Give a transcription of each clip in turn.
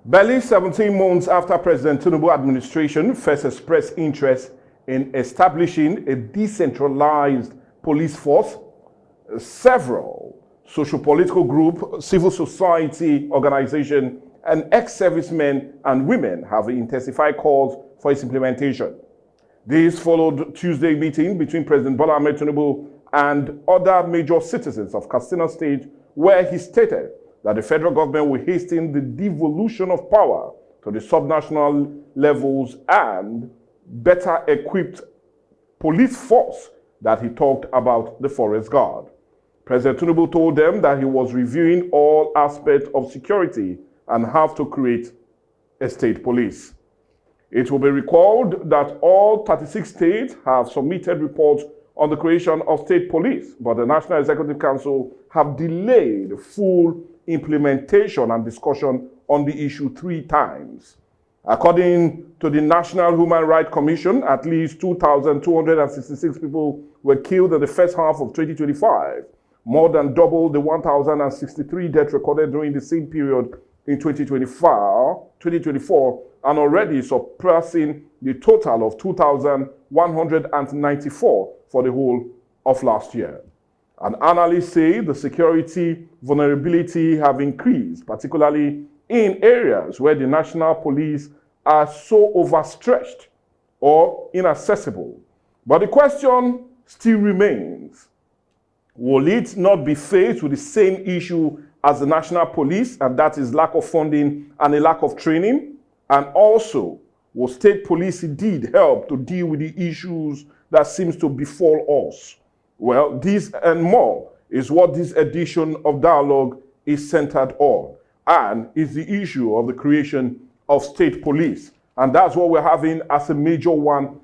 Barely 17 months after President Tinubu administration first expressed interest in establishing a decentralized police force, several socio-political groups, civil society organizations, and ex-servicemen and women have intensified calls for its implementation. This followed Tuesday meeting between President Bola Ahmed Tinubu and other major citizens of Katsina State, where he stated that the federal government will hasten the devolution of power to the subnational levels and better equipped police force that he talked about, the Forest Guard. President Tinubu told them that he was reviewing all aspects of security and have to create a state police. It will be recalled that all 36 states have submitted reports on the creation of state police, but the National Executive Council have delayed full implementation and discussion on the issue 3 times. According to the National Human Rights Commission, at least 2,266 people were killed in the first half of 2025, more than double the 1,063 deaths recorded during the same period in 2024, and already surpassing the total of 2,194 for the whole of last year. And analysts say the security vulnerability have increased, particularly in areas where the national police are so overstretched or inaccessible. But the question still remains, will it not be faced with the same issue as the national police, and that is lack of funding and a lack of training? And also, will state police indeed help to deal with the issues that seems to befall us? Well, this and more is what this edition of Dialogue is centered on, and is the issue of the creation of state police. And that's what we're having as a major one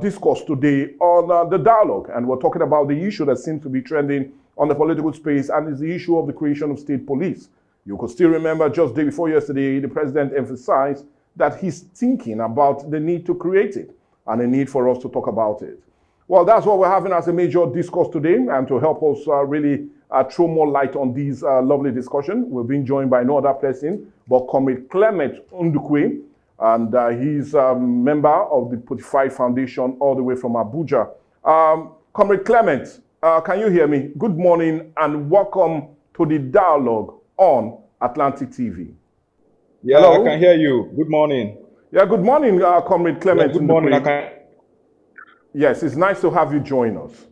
discourse today on the Dialogue. And we're talking about the issue that seems to be trending on the political space, and is the issue of the creation of state police. You could still remember just day before yesterday, the president emphasized that he's thinking about the need to create it and the need for us to talk about it. Well, that's what we're having as a major discourse today, and to help us really throw more light on this lovely discussion, we're being joined by no other person but Comrade Clement Ndukwe, and he's a member of the Potify Foundation all the way from Abuja. Comrade Clement, can you hear me? Good morning and welcome to the Dialogue on Atlantic TV. Yeah, hello? I can hear you. Good morning. Yeah, good morning, Comrade Clement. Yeah, good morning. Yes, it's nice to have you join us.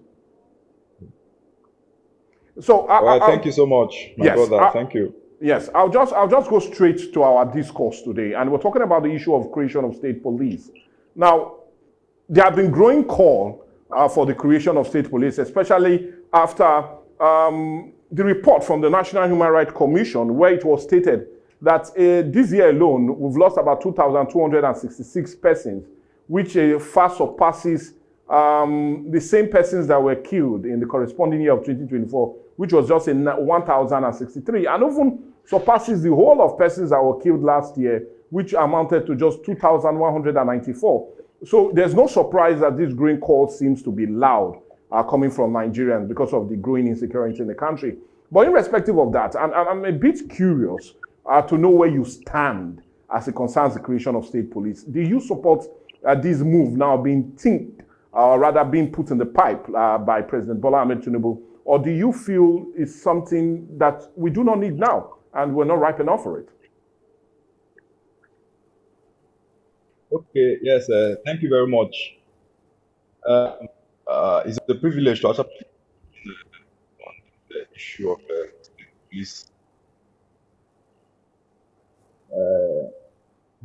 So, thank you so much, my brother. Thank you. Yes, I'll just go straight to our discourse today, and we're talking about the issue of creation of state police. Now, there have been growing call for the creation of state police, especially after the report from the National Human Rights Commission, where it was stated that this year alone, we've lost about 2,266 persons, which far surpasses the same persons that were killed in the corresponding year of 2024, which was just in 1,063, and even surpasses the whole of persons that were killed last year, which amounted to just 2,194. So there's no surprise that this growing call seems to be loud coming from Nigerians because of the growing insecurity in the country. But irrespective of that, I'm a bit curious to know where you stand as it concerns the creation of state police. Do you support this move now being being put in the pipe by President Bola Ahmed Tinubu, or do you feel it's something that we do not need now and we're not ripe enough for it? Okay, yes, thank you very much. It's a privilege to answer on the issue of state police. The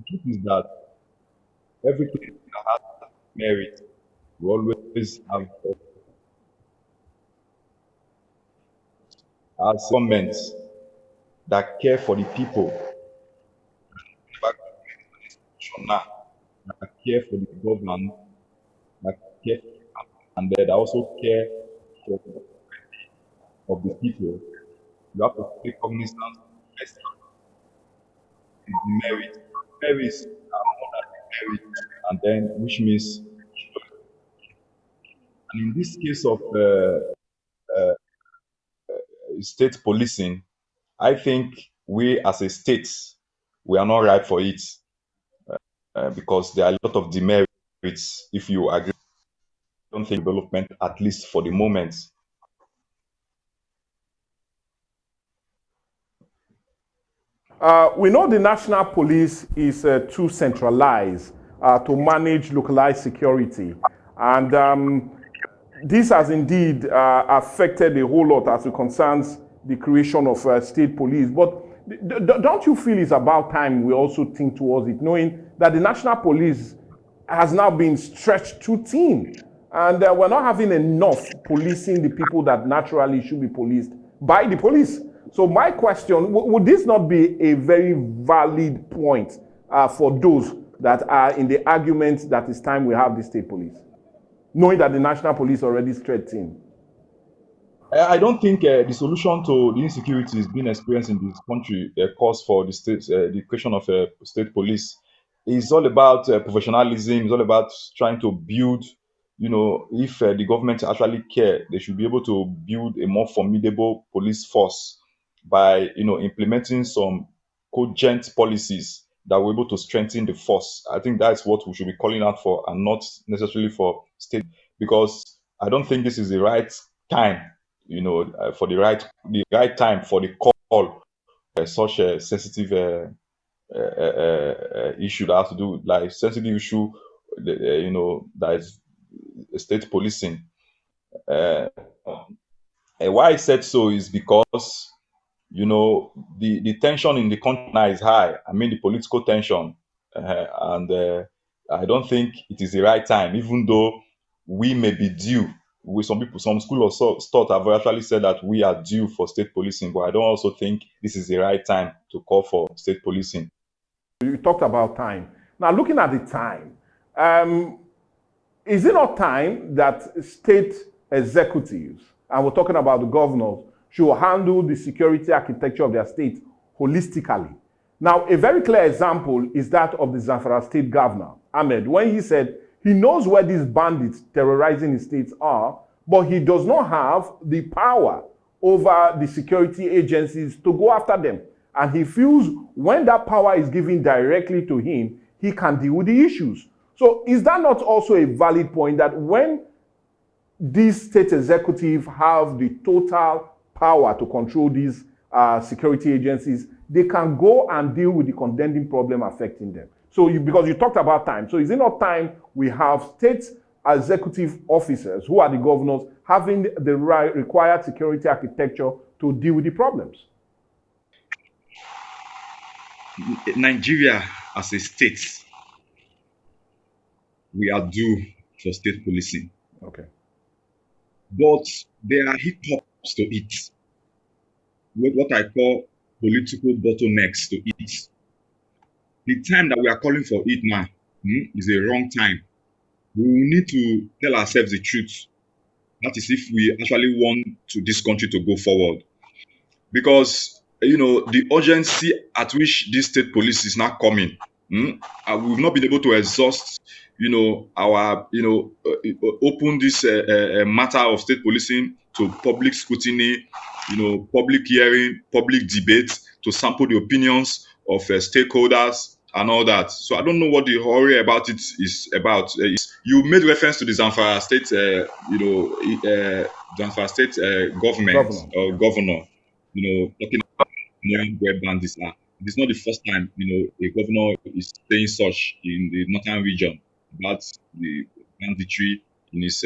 truth is that everything that has merit, we always have as governments that care for the people, that care for the government, that care and that also care for of the people. You have to take cognizance of the merit. Merits are more than the merit, and then which means, and in this case of state policing, I think we as a state, we are not ripe for it because there are a lot of demerits. If you agree, I don't think development, at least for the moment. We know the national police is too centralized to manage localized security. And this has indeed affected a whole lot as it concerns the creation of state police. But don't you feel it's about time we also think towards it, knowing that the national police has now been stretched too thin, and we're not having enough policing the people that naturally should be policed by the police? So my question, would this not be a very valid point for those that are in the argument that it's time we have the state police, knowing that the national police already stretched thin? I don't think the solution to the insecurities being experienced in this country calls for the state, the creation of a state police. It's all about professionalism. It's all about trying to build, if the government actually care, they should be able to build a more formidable police force by, implementing some cogent policies that were able to strengthen the force. I think that's what we should be calling out for, and not necessarily for state, because I don't think this is the right time, for the right time for the call such a sensitive issue that has to do with like sensitive issue, that is state policing. And why I said so is because the tension in the country now is high. I mean, the political tension, and I don't think it is the right time, even though we may be due. With some school of thought have actually said that we are due for state policing, but I don't also think this is the right time to call for state policing. You talked about time. Now, looking at the time, is it not time that state executives, and we're talking about the governors, should handle the security architecture of their state holistically? Now, a very clear example is that of the Zamfara state governor, Ahmed, when he said he knows where these bandits terrorizing the states are, but he does not have the power over the security agencies to go after them. And he feels when that power is given directly to him, he can deal with the issues. So is that not also a valid point that when these state executives have the total power to control these security agencies, they can go and deal with the contending problem affecting them? So because you talked about time, so is it not time we have state executive officers, who are the governors, having the required security architecture to deal with the problems? Nigeria as a state, we are due for state policing. Okay. But there are hiccups to it, what I call political bottlenecks to it. The time that we are calling for it now is a wrong time. We will need to tell ourselves the truth. That is, if we actually want this country to go forward. Because, the urgency at which this state police is now coming, we've not been able to exhaust, our, open this matter of state policing to public scrutiny, public hearing, public debate, to sample the opinions of stakeholders and all that. So I don't know what the hurry about it is about. You made reference to the Zamfara state, Zamfara state government or governor, talking about where bandits are. It is not the first time, a governor is saying such in the northern region about the banditry in his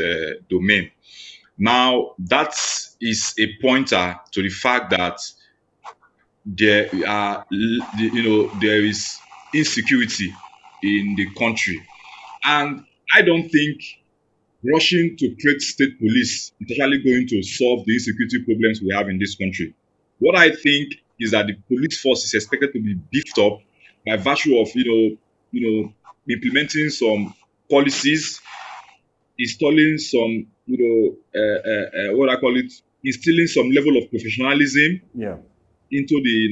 domain. Now, that is a pointer to the fact that there is insecurity in the country. And I don't think rushing to create state police is actually going to solve the insecurity problems we have in this country. What I think is that the police force is expected to be beefed up by virtue of, implementing some policies, installing some, instilling some level of professionalism into the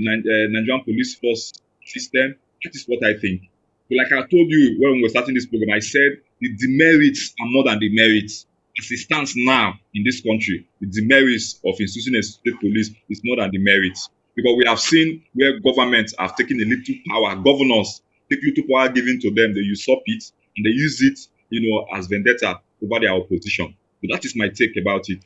Nigerian police force system. That is what I think. But like I told you when we were starting this program, I said the demerits are more than the merits. As it stands now in this country, the demerits of instituting a state police is more than the merits. Because we have seen where governments have taken a little power, governors take little power given to them, they usurp it, and they use it, as vendetta over their opposition. So that is my take about it.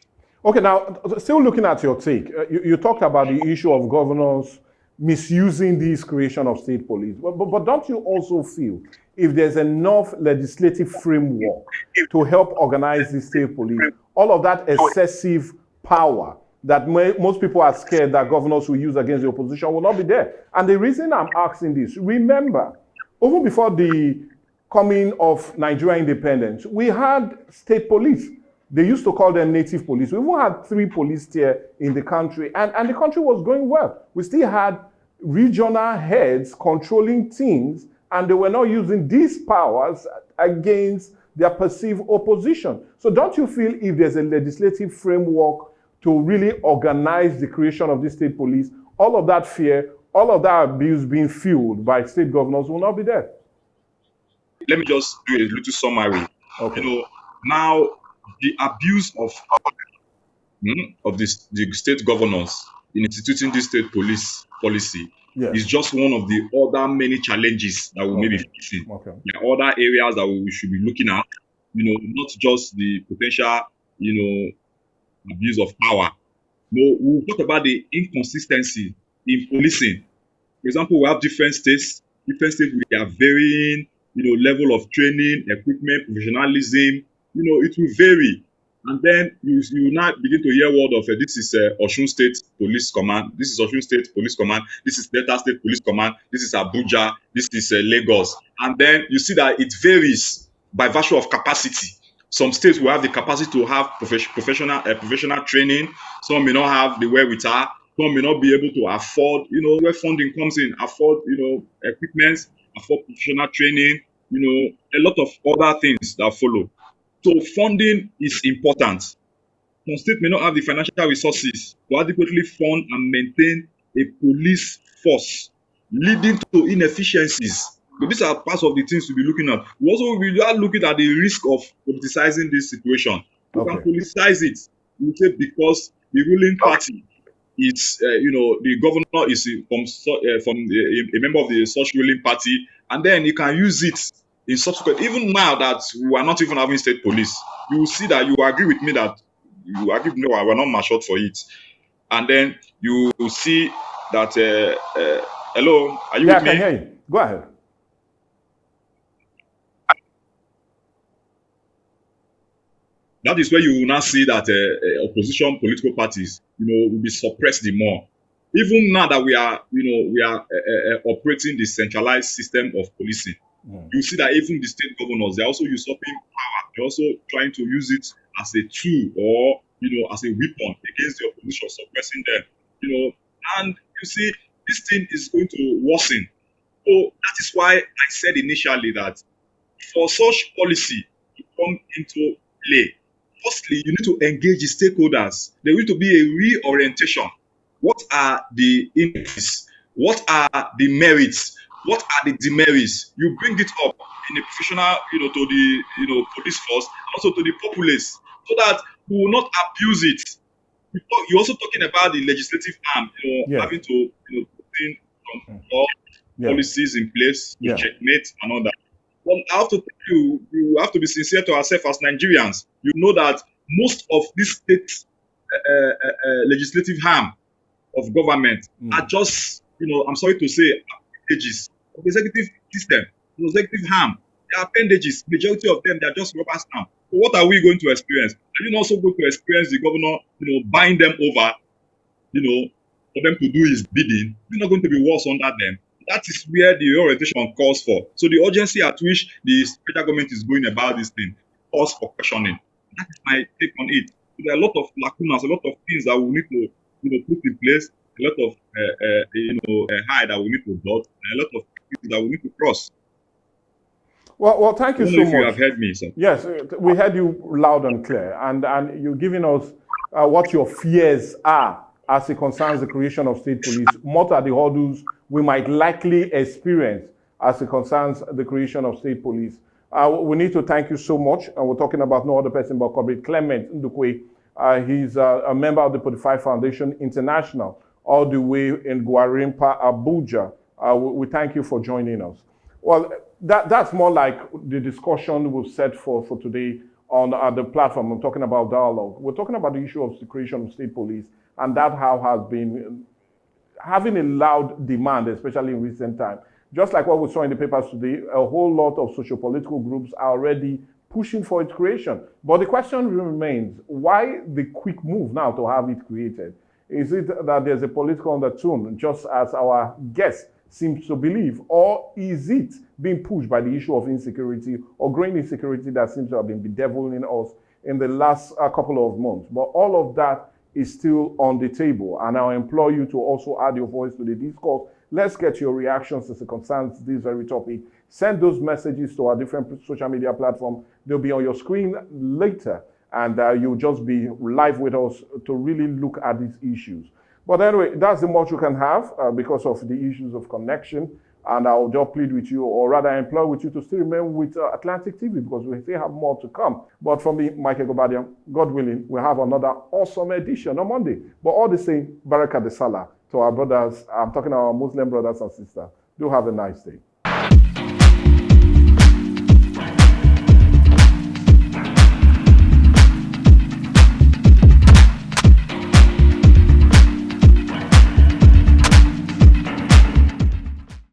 Okay, now, still looking at your take, you talked about the issue of governors misusing this creation of state police. But don't you also feel if there's enough legislative framework to help organize the state police, all of that excessive power that most people are scared that governors will use against the opposition will not be there? And the reason I'm asking this, remember, even before the coming of Nigeria independence, we had state police. They used to call them native police. We even had 3 police tier in the country, and the country was going well. We still had regional heads controlling things, and they were not using these powers against their perceived opposition. So don't you feel if there's a legislative framework to really organize the creation of this state police, all of that fear, all of that abuse being fueled by state governors will not be there? Let me just do a little summary. Okay. Now the abuse of the state governors in instituting this state police policy is just one of the other many challenges that we may be facing. There are other areas that we should be looking at, not just the potential, abuse of power. We'll talk about the inconsistency in policing. For example, we have different states with their varying, level of training, equipment, professionalism. It will vary. And then you now begin to hear word of this is Osun State Police Command, this is Osun State Police Command, this is Delta State Police Command, this is Abuja, this is Lagos. And then you see that it varies by virtue of capacity. Some states will have the capacity to have professional training. Some may not have the wherewithal. Some may not be able to afford, where funding comes in, afford, equipment, afford professional training, a lot of other things that follow. So funding is important. Some states may not have the financial resources to adequately fund and maintain a police force, leading to inefficiencies. So these are parts of the things to be looking at. We are looking at the risk of politicizing this situation. You can politicize it. You say because the ruling party is, the governor is from a member of the such ruling party, and then you can use it in subsequent, even now that we are not even having state police, you will see that you agree with me that we're not matured for it. And then you will see that, hello, are you with me? Yeah, I can hear you. Go ahead. That is where you will now see that opposition political parties, will be suppressed the more. Even now that we are operating the centralized system of policing, you see that even the state governors, they're also usurping power. They're also trying to use it as a tool or, as a weapon against the opposition, suppressing them, and you see, this thing is going to worsen. So that is why I said initially that for such policy to come into play, firstly, you need to engage the stakeholders. There need to be a reorientation. What are the inputs? What are the merits? What are the demerits? You bring it up in a professional, to the, police force, and also to the populace, so that we will not abuse it. You're also talking about the legislative arm, having to, put in some policies in place to checkmate and all that. Well, I have to tell you, you have to be sincere to ourselves as Nigerians. You know that most of this state legislative arm of government are just, I'm sorry to say, appendages of the executive system, the executive arm. They are appendages. Majority of them, they are just rubber stamp. So what are we going to experience? Are you also going to experience the governor, buying them over, for them to do his bidding? You're not going to be worse under them. That is where the orientation calls for. So the urgency at which the federal government is going about this thing calls for questioning. That is my take on it. So there are a lot of lacunas, a lot of things that we need to, put in place, a lot of high that we need to dot, and a lot of things that we need to cross. Well, thank you so much. You have heard me, sir. Yes, we heard you loud and clear, and you're giving us what your fears are as it concerns the creation of state police. What are the hurdles we might likely experience as it concerns the creation of state police? We need to thank you so much. And we're talking about no other person but Comrade Clement Ndukwe. He's a member of the 45 Foundation International, all the way in Guarimpa, Abuja. We thank you for joining us. Well, that's more like the discussion we've set for today on the platform. I'm talking about dialogue. We're talking about the issue of the creation of state police, and that how has been having a loud demand, especially in recent times. Just like what we saw in the papers today, a whole lot of socio-political groups are already pushing for its creation. But the question remains, why the quick move now to have it created? Is it that there's a political undertone, just as our guest seems to believe, or is it being pushed by the issue of insecurity or growing insecurity that seems to have been bedeviling us in the last couple of months? But all of that is still on the table, and I'll implore you to also add your voice to the discourse. Let's get your reactions as it concerns this very topic. Send those messages to our different social media platforms. They'll be on your screen later, and you'll just be live with us to really look at these issues. But anyway, that's the much you can have because of the issues of connection. And I'll just plead with you, or rather implore with you to still remain with Atlantic TV, because we still have more to come. But from me, Michael Gobadia, God willing, we'll have another awesome edition on Monday. But all the same, Baraka de Salah to our brothers. I'm talking to our Muslim brothers and sisters. Do have a nice day.